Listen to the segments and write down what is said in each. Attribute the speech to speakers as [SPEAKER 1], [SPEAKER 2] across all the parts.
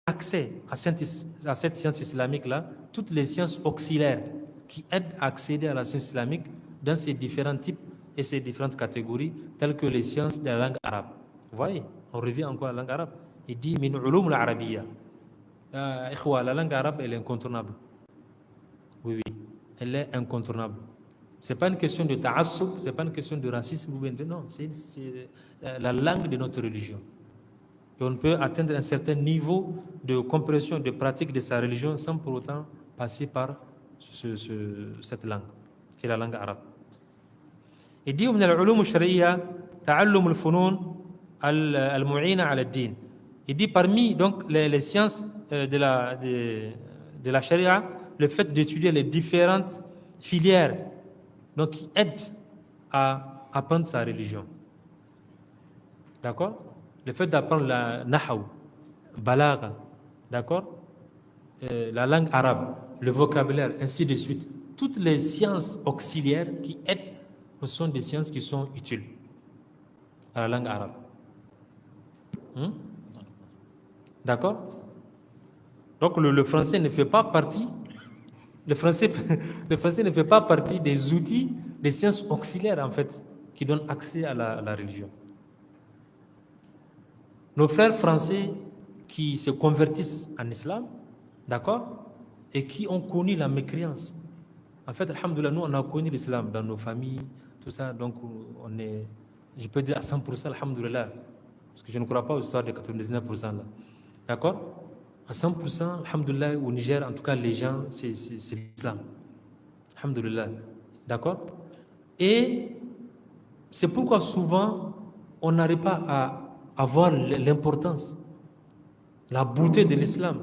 [SPEAKER 1] accès à cette science islamique-là, toutes les sciences auxiliaires qui aident à accéder à la science islamique dans ses différents types et ses différentes catégories, telles que les sciences de la langue arabe. Vous voyez, on revient encore à la langue arabe. Il dit « Min ulum al-arabiyya ». La langue arabe, elle est incontournable. Oui, elle est incontournable. Ce n'est pas une question de ta'assoub, ce n'est pas une question de racisme, non, c'est la langue de notre religion. Et on peut atteindre un certain niveau de compréhension, de pratique de sa religion sans pour autant passer par cette langue, qui est la langue arabe. Il dit من العلوم الشرعية تعلم الفنون المعينة على الدين. Il dit parmi donc les sciences de la charia, le fait d'étudier les différentes filières donc qui aident à apprendre sa religion. D'accord? Le fait d'apprendre la nahaw, balagha, d'accord? La langue arabe, le vocabulaire, ainsi de suite. Toutes les sciences auxiliaires qui aident sont des sciences qui sont utiles à la langue arabe. D'accord? Donc le français ne fait pas partie, le français ne fait pas partie des outils, des sciences auxiliaires en fait, qui donnent accès à la religion. Nos frères français qui se convertissent en islam, d'accord, et qui ont connu la mécréance. En fait, alhamdoulilah, nous on a connu l'islam dans nos familles, tout ça, donc on est, je peux dire à 100%, alhamdoulilah, parce que je ne crois pas aux histoires de 99% là. D'accord? À 100%, alhamdoulilah, au Niger, en tout cas, les gens, c'est l'islam. Alhamdoulilah. D'accord? Et c'est pourquoi souvent, on n'arrive pas à voir l'importance, la beauté de l'islam.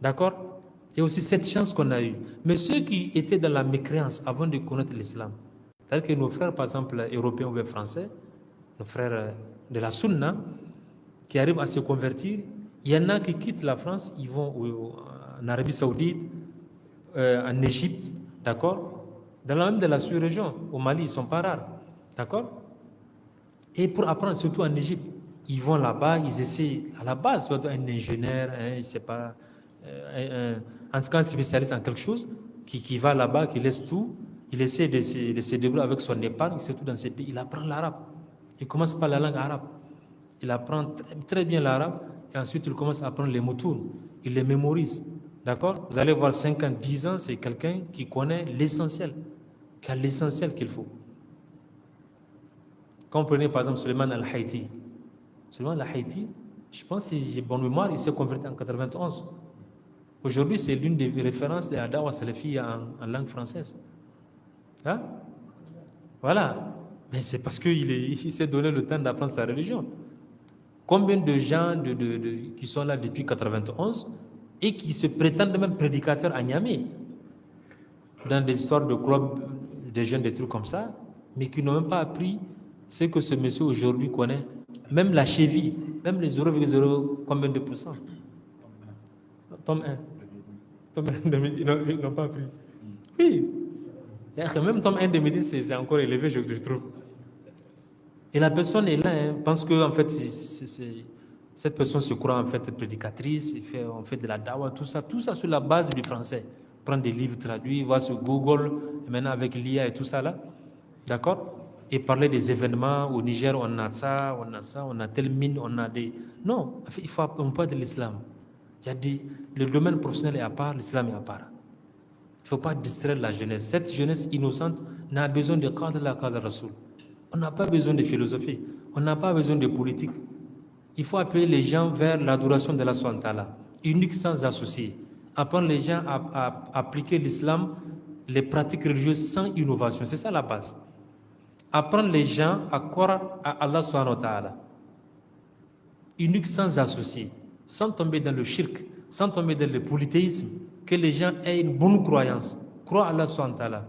[SPEAKER 1] D'accord? Et aussi cette chance qu'on a eue. Mais ceux qui étaient dans la mécréance avant de connaître l'islam, c'est-à-dire que nos frères, par exemple, européens ou français, nos frères de la Sunna, qui arrivent à se convertir, il y en a qui quittent la France, ils vont en Arabie Saoudite, en Égypte, d'accord? Dans la même de la sous-région, au Mali, ils ne sont pas rares, d'accord? Et pour apprendre, surtout en Égypte, ils vont là-bas, ils essaient, à la base, soit un ingénieur, je ne sais pas, en tout cas un spécialiste en quelque chose, qui va là-bas, qui laisse tout, il essaie de se débrouiller avec son épargne, surtout dans ces pays, il apprend l'arabe. Il commence par la langue arabe. Il apprend très bien l'arabe, et ensuite il commence à apprendre les moutons, il les mémorise. D'accord? Vous allez voir 5 ans, 10 ans, c'est quelqu'un qui connaît l'essentiel, qui a l'essentiel qu'il faut. Quand vous prenez par exemple Suleiman al-Haïti, Suleiman al-Haïti, je pense que j'ai bonne mémoire, il s'est converti en 91. Aujourd'hui, c'est l'une des références de la Dawa Salafiyya en langue française. Hein? Voilà. Mais c'est parce qu'il s'est donné le temps d'apprendre sa religion. Combien de gens qui sont là depuis 91 et qui se prétendent même prédicateurs à Niamey, dans des histoires de clubs, des jeunes, des trucs comme ça, mais qui n'ont même pas appris ce que ce monsieur aujourd'hui connaît, même la cheville, même les 0,0 combien de pourcents. Tome 1. Tome 1 de Médine, ils n'ont pas appris. Oui. Même tome 1 de Médine, c'est encore élevé, je trouve. Et la personne est là, pense que en fait, cette personne se croit en fait prédicatrice, on fait de la dawa, tout ça sur la base du français. Prendre des livres traduits, voir sur Google, et maintenant avec l'IA et tout ça là, d'accord? Et parler des événements, au Niger on a ça, on a telle mine, on a des... Non, on parle de l'islam. Il y a le domaine professionnel est à part, l'islam est à part. Il ne faut pas distraire la jeunesse. Cette jeunesse innocente n'a besoin de cadre la cadre Rasoul. On n'a pas besoin de philosophie, on n'a pas besoin de politique. Il faut appeler les gens vers l'adoration de la Swantala, unique sans associer. Apprendre les gens à appliquer l'islam, les pratiques religieuses sans innovation. C'est ça la base. Apprendre les gens à croire à Allah subhanahu wa ta'ala, unique sans associer, sans tomber dans le shirk, sans tomber dans le polythéisme, que les gens aient une bonne croyance, croient à Allah subhanahu wa ta'ala.